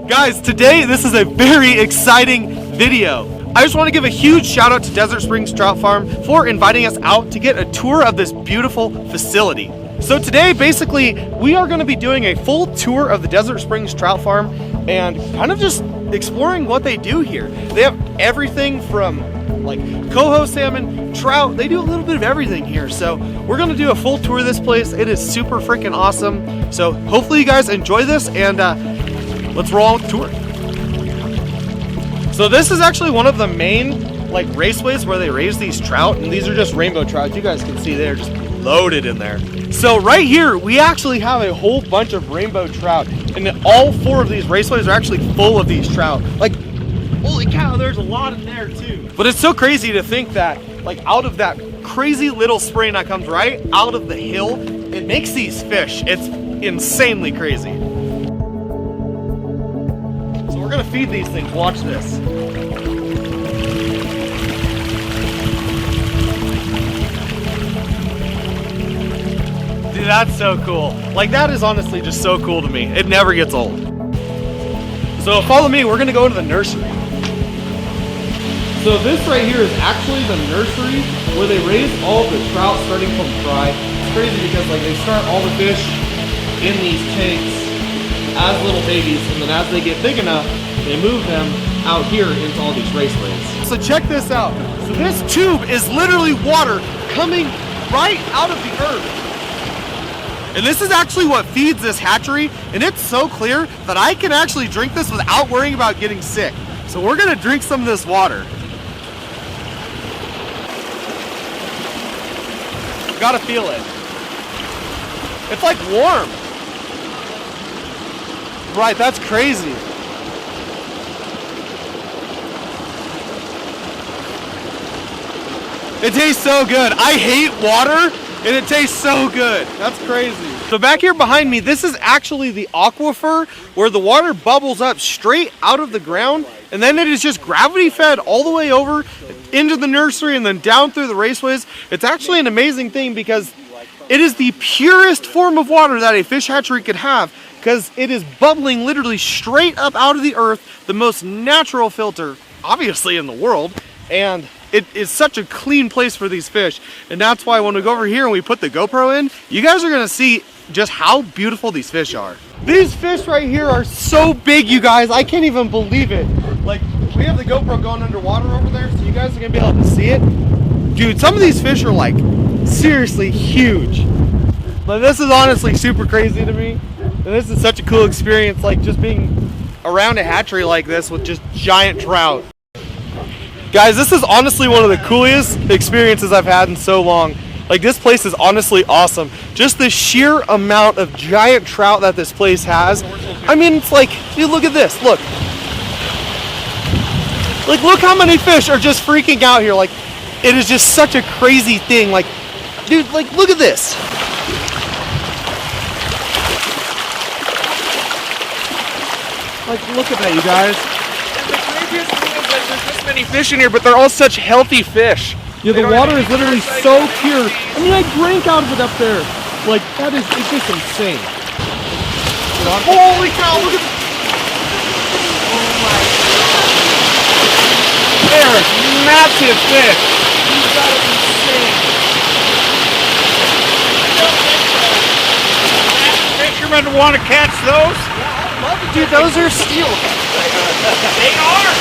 Guys, today this is a very exciting video. I just want to give a huge shout out to Desert Springs Trout Farm for inviting us out to get a tour of this beautiful facility. So today, basically, we are going to be doing a full tour of the Desert Springs Trout Farm and kind of just exploring what they do here. They have everything from like coho salmon, trout, they do a little bit of everything here. So we're going to do a full tour of this place. It is super freaking awesome. So hopefully you guys enjoy this, and let's roll on with the tour. So this is actually one of the main like raceways where they raise these trout, and these are just rainbow trout. You guys can see they're just loaded in there. So right here we actually have a whole bunch of rainbow trout, and all 4 of these raceways are actually full of these trout. Like, holy cow, there's a lot in there too. But it's so crazy to think that like out of that crazy little spring that comes right out of the hill, it makes these fish. It's insanely crazy. So we're gonna feed these things. Watch this. Dude, that's so cool. Like, that is honestly just so cool to me. It never gets old. So follow me, we're gonna go into the nursery. So this right here is actually the nursery where they raise all the trout starting from fry. It's crazy because like they start all the fish in these tanks as little babies, and then as they get big enough, they move them out here into all these raceways. So check this out. So this tube is literally water coming right out of the earth. And this is actually what feeds this hatchery, and it's so clear that I can actually drink this without worrying about getting sick. So we're gonna drink some of this water. You gotta feel it. It's like warm. Right, that's crazy. It tastes so good. I hate water, and it tastes so good. That's crazy. So back here behind me, this is actually the aquifer where the water bubbles up straight out of the ground, and then it is just gravity fed all the way over into the nursery and then down through the raceways. It's actually an amazing thing because it is the purest form of water that a fish hatchery could have, because it is bubbling literally straight up out of the earth, the most natural filter obviously in the world, and it is such a clean place for these fish. And that's why when we go over here and we put the GoPro in, you guys are gonna see just how beautiful these fish are. These fish right here are so big, you guys, I can't even believe it. Like, we have the GoPro going underwater over there, so you guys are gonna be able to see it. Dude, some of these fish are like seriously huge. But this is honestly super crazy to me. And this is such a cool experience, like just being around a hatchery like this with just giant trout. Guys, this is honestly one of the coolest experiences I've had in so long. Like, this place is honestly awesome. Just the sheer amount of giant trout that this place has. I mean, it's like, dude, look at this, look. Like, look how many fish are just freaking out here. Like, it is just such a crazy thing. Like, dude, like, look at this. Like, look at that, you guys. There's this many fish in here, but they're all such healthy fish. Yeah, the water is literally so pure. I mean, I drank out of it up there. Like, that is, it's just insane. Holy cow, look at this. Oh my God. They're massive fish. That is insane. Fishermen want to catch those? Yeah, I love it. Dude, those are steel. They are.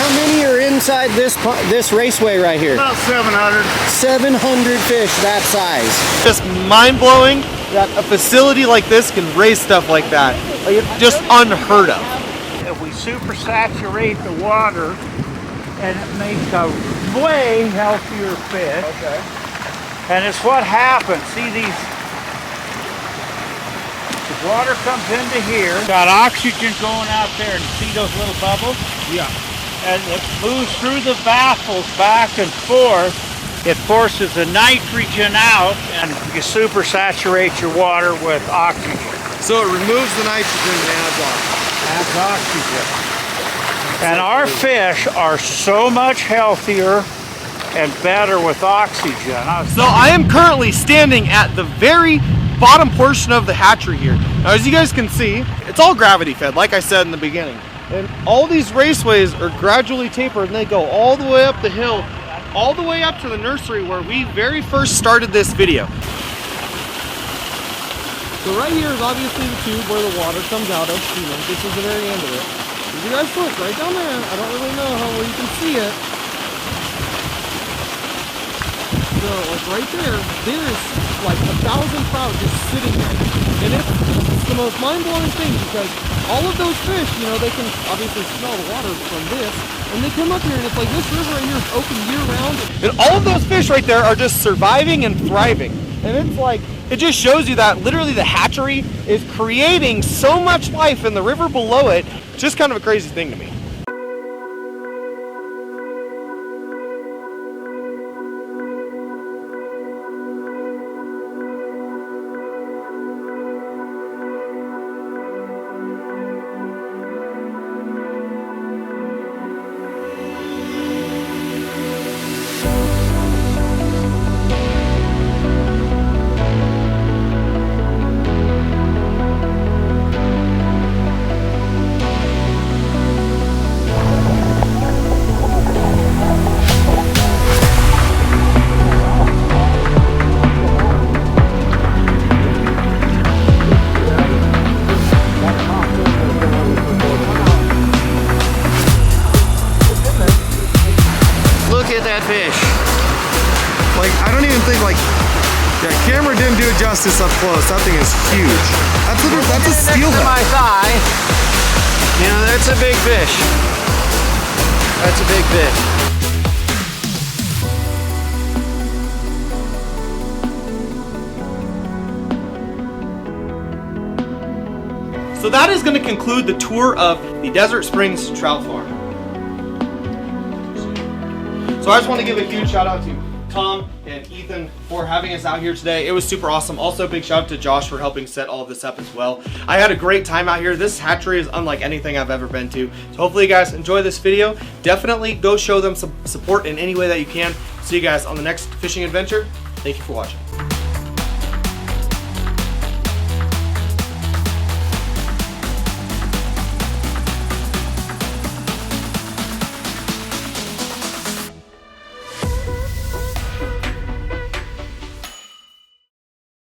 How many are inside this raceway right here? About 700. 700 fish that size. Just mind-blowing that a facility like this can raise stuff like that. Like, it's just unheard of. If we super saturate the water, and it makes a way healthier fish. Okay. And it's what happens. See these? The water comes into here. Got oxygen going out there, and see those little bubbles? Yeah. And it moves through the baffles back and forth. It forces the nitrogen out, and you super saturate your water with oxygen. So it removes the nitrogen and adds oxygen. And our fish are so much healthier and better with oxygen. So I am currently standing at the very bottom portion of the hatchery here. Now, as you guys can see, it's all gravity fed, like I said in the beginning. And all these raceways are gradually tapered, and they go all the way up the hill, all the way up to the nursery where we very first started this video. So right here is obviously the tube where the water comes out of. You know, this is the very end of it. If you guys look right down there, I don't really know how well you can see it. So like right there, there's like 1,000 trout just sitting there. And it's the most mind-blowing thing because all of those fish, you know, they can obviously smell the water from this, and they come up here and it's like this river right here is open year-round. And all of those fish right there are just surviving and thriving. And it's like, it just shows you that literally the hatchery is creating so much life in the river below it. Just kind of a crazy thing to me. Fish. Like, I don't even think, like, yeah, camera didn't do it justice up close. That thing is huge. That's a steelhead. My thigh. You know, that's a big fish. That's a big fish. So that is going to conclude the tour of the Desert Springs Trout Farm. So I just want to give a huge shout out to Tom and Ethan for having us out here today. It was super awesome. Also, big shout out to Josh for helping set all of this up as well. I had a great time out here. This hatchery is unlike anything I've ever been to. So hopefully you guys enjoy this video. Definitely go show them some support in any way that you can. See you guys on the next fishing adventure. Thank you for watching.